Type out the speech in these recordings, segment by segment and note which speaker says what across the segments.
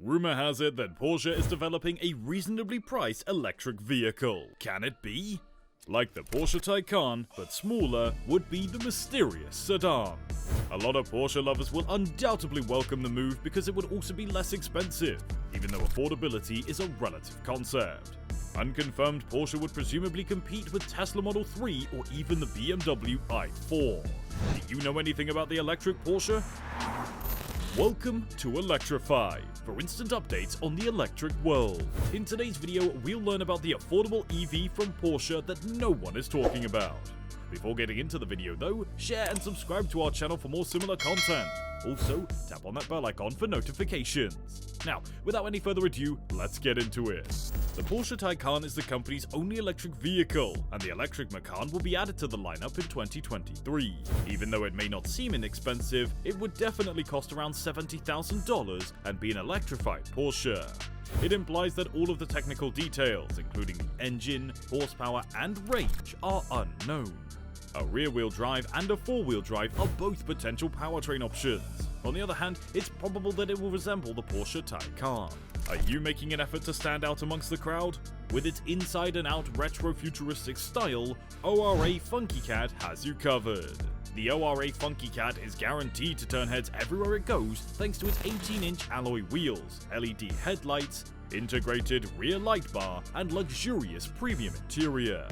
Speaker 1: Rumor has it that Porsche is developing a reasonably priced electric vehicle. Can it be? Like the Porsche Taycan, but smaller, would be the mysterious sedan. A lot of Porsche lovers will undoubtedly welcome the move because it would also be less expensive, even though affordability is a relative concept. Unconfirmed, Porsche would presumably compete with Tesla Model 3 or even the BMW i4. Do you know anything about the electric Porsche? Welcome to Electrify, for instant updates on the electric world. In today's video, we'll learn about the affordable EV from Porsche that no one is talking about. Before getting into the video though, share and subscribe to our channel for more similar content. Also, tap on that bell icon for notifications. Now, without any further ado, let's get into it. The Porsche Taycan is the company's only electric vehicle, and the electric Macan will be added to the lineup in 2023. Even though it may not seem inexpensive, it would definitely cost around $70,000 and be an electrified Porsche. It implies that all of the technical details, including the engine, horsepower, and range, are unknown. A rear-wheel drive and a four-wheel drive are both potential powertrain options. On the other hand, it's probable that it will resemble the Porsche Taycan. Are you making an effort to stand out amongst the crowd? With its inside-and-out retro-futuristic style, ORA Funky Cat has you covered. The ORA Funky Cat is guaranteed to turn heads everywhere it goes thanks to its 18-inch alloy wheels, LED headlights, integrated rear light bar, and luxurious premium interior.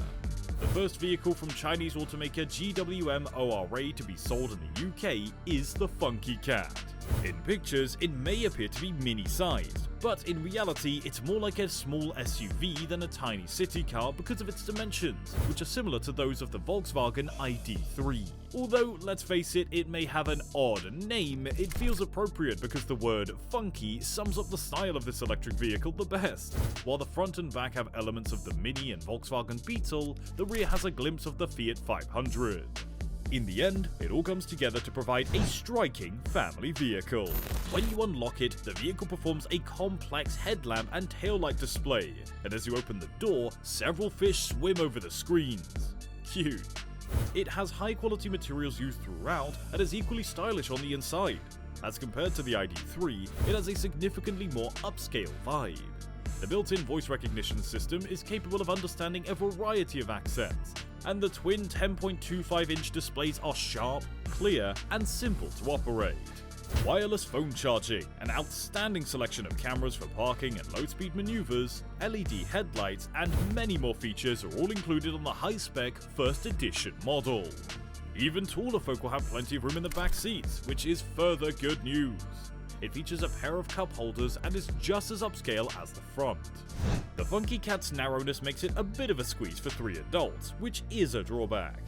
Speaker 1: The first vehicle from Chinese automaker GWM ORA to be sold in the UK is the Funky Cat. In pictures, it may appear to be mini-sized, but in reality it's more like a small SUV than a tiny city car because of its dimensions, which are similar to those of the Volkswagen ID.3. Although, let's face it, it may have an odd name, it feels appropriate because the word funky sums up the style of this electric vehicle the best. While the front and back have elements of the Mini and Volkswagen Beetle, the rear has a glimpse of the Fiat 500. In the end, it all comes together to provide a striking family vehicle. When you unlock it, the vehicle performs a complex headlamp and taillight display, and as you open the door, several fish swim over the screens. Cute. It has high-quality materials used throughout and is equally stylish on the inside. As compared to the ID.3, it has a significantly more upscale vibe. The built-in voice recognition system is capable of understanding a variety of accents, and the twin 10.25-inch displays are sharp, clear, and simple to operate. Wireless phone charging, an outstanding selection of cameras for parking and low-speed maneuvers, LED headlights, and many more features are all included on the high-spec first edition model. Even taller folk will have plenty of room in the back seats, which is further good news. It features a pair of cup holders and is just as upscale as the front. The Funky Cat's narrowness makes it a bit of a squeeze for 3 adults, which is a drawback.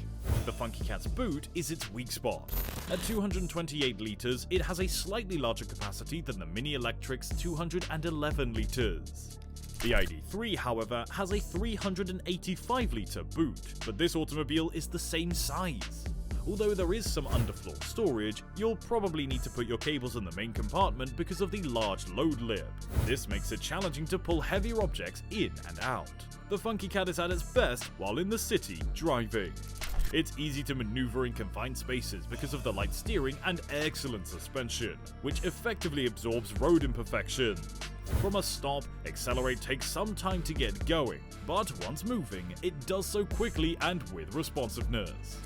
Speaker 1: The Funky Cat's boot is its weak spot. At 228 litres, it has a slightly larger capacity than the Mini Electric's 211 litres. The ID.3, however, has a 385-litre boot, but this automobile is the same size. Although there is some underfloor storage, you'll probably need to put your cables in the main compartment because of the large load lip. This makes it challenging to pull heavier objects in and out. The Funky Cat is at its best while in the city driving. It's easy to maneuver in confined spaces because of the light steering and excellent suspension, which effectively absorbs road imperfections. From a stop, accelerate takes some time to get going, but once moving, it does so quickly and with responsiveness.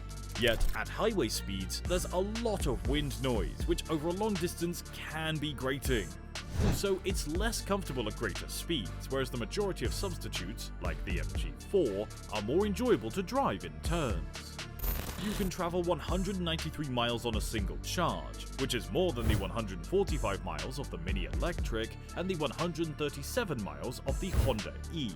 Speaker 1: Yet, at highway speeds, there's a lot of wind noise, which over a long distance can be grating. Also, it's less comfortable at greater speeds, whereas the majority of substitutes, like the MG4, are more enjoyable to drive in turns. You can travel 193 miles on a single charge, which is more than the 145 miles of the Mini Electric and the 137 miles of the Honda E,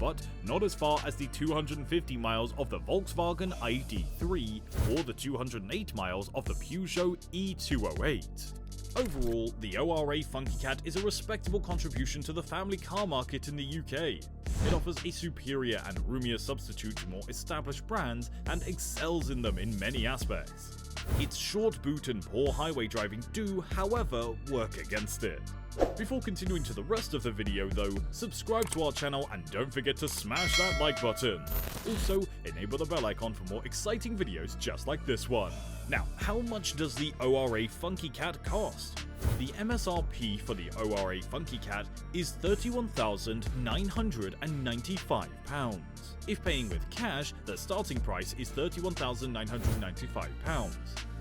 Speaker 1: but not as far as the 250 miles of the Volkswagen ID.3 or the 208 miles of the Peugeot E208. Overall, the ORA Funky Cat is a respectable contribution to the family car market in the UK. It offers a superior and roomier substitute to more established brands and excels in them in many aspects. Its short boot and poor highway driving do, however, work against it. Before continuing to the rest of the video though, subscribe to our channel and don't forget to smash that like button. Also, enable the bell icon for more exciting videos just like this one. Now, how much does the ORA Funky Cat cost? The MSRP for the ORA Funky Cat is £31,995. If paying with cash, the starting price is £31,995.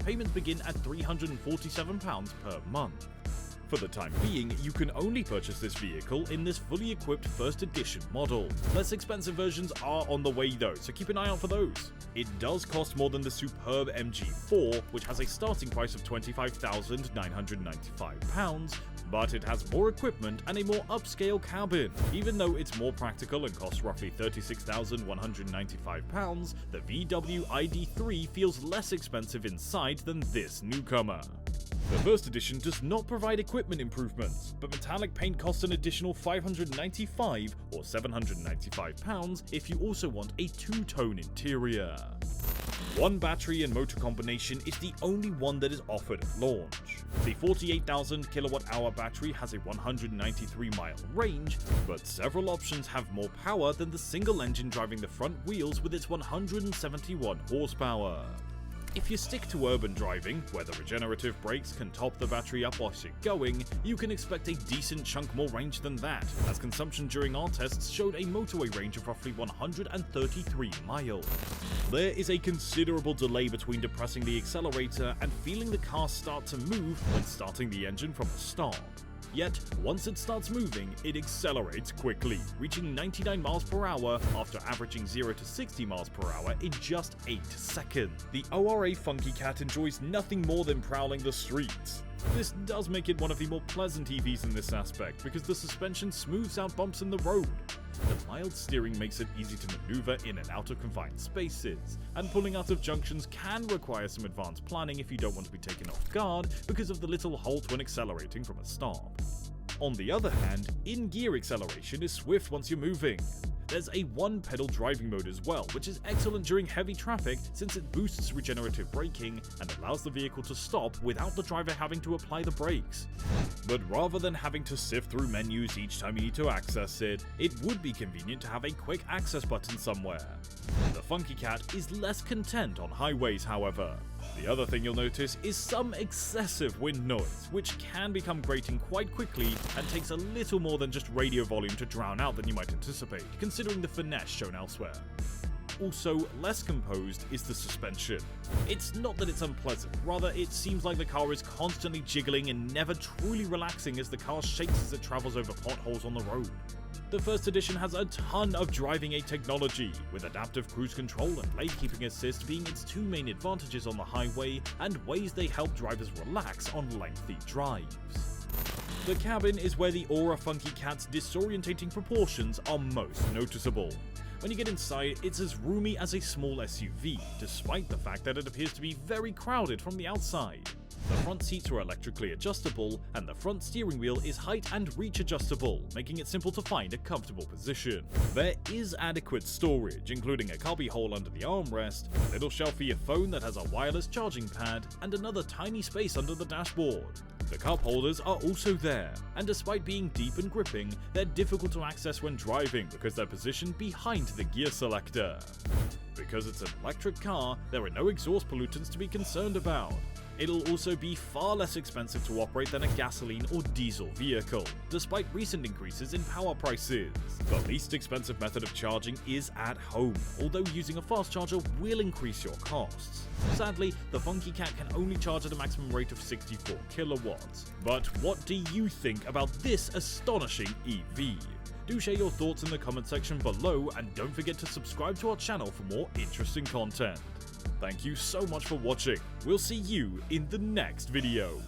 Speaker 1: Payments begin at £347 per month. For the time being, you can only purchase this vehicle in this fully equipped first edition model. Less expensive versions are on the way though, so keep an eye out for those. It does cost more than the superb MG4, which has a starting price of £25,995, but it has more equipment and a more upscale cabin. Even though it's more practical and costs roughly £36,195, the VW ID3 feels less expensive inside than this newcomer. The first edition does not provide equipment improvements, but metallic paint costs an additional £595 or £795 if you also want a two-tone interior. One battery and motor combination is the only one that is offered at launch. The 48,000 kWh battery has a 193-mile range, but several options have more power than the single engine driving the front wheels with its 171 horsepower. If you stick to urban driving, where the regenerative brakes can top the battery up whilst you're going, you can expect a decent chunk more range than that, as consumption during our tests showed a motorway range of roughly 133 miles. There is a considerable delay between depressing the accelerator and feeling the car start to move when starting the engine from a stop. Yet, once it starts moving, it accelerates quickly, reaching 99 miles per hour after averaging 0 to 60 miles per hour in just 8 seconds. The ORA Funky Cat enjoys nothing more than prowling the streets. This does make it one of the more pleasant EVs in this aspect because the suspension smooths out bumps in the road. The mild steering makes it easy to maneuver in and out of confined spaces, and pulling out of junctions can require some advanced planning if you don't want to be taken off guard because of the little halt when accelerating from a stop. On the other hand, in-gear acceleration is swift once you're moving. There's a one-pedal driving mode as well, which is excellent during heavy traffic since it boosts regenerative braking and allows the vehicle to stop without the driver having to apply the brakes. But rather than having to sift through menus each time you need to access it, it would be convenient to have a quick access button somewhere. The Funky Cat is less content on highways, however. The other thing you'll notice is some excessive wind noise, which can become grating quite quickly and takes a little more than just radio volume to drown out than you might anticipate, considering the finesse shown elsewhere. Also, less composed is the suspension. It's not that it's unpleasant, rather it seems like the car is constantly jiggling and never truly relaxing as the car shakes as it travels over potholes on the road. The first edition has a ton of driving aid technology, with adaptive cruise control and lane keeping assist being its two main advantages on the highway and ways they help drivers relax on lengthy drives. The cabin is where the ORA Funky Cat's disorientating proportions are most noticeable. When you get inside, it's as roomy as a small SUV, despite the fact that it appears to be very crowded from the outside. The front seats are electrically adjustable, and the front steering wheel is height and reach adjustable, making it simple to find a comfortable position. There is adequate storage, including a cubby hole under the armrest, a little shelf for your phone that has a wireless charging pad, and another tiny space under the dashboard. The cup holders are also there, and despite being deep and gripping, they're difficult to access when driving because they're positioned behind the gear selector. Because it's an electric car, there are no exhaust pollutants to be concerned about. It'll also be far less expensive to operate than a gasoline or diesel vehicle, despite recent increases in power prices. The least expensive method of charging is at home, although using a fast charger will increase your costs. Sadly, the Funky Cat can only charge at a maximum rate of 64 kilowatts. But what do you think about this astonishing EV? Do share your thoughts in the comment section below, and don't forget to subscribe to our channel for more interesting content. Thank you so much for watching. We'll see you in the next video.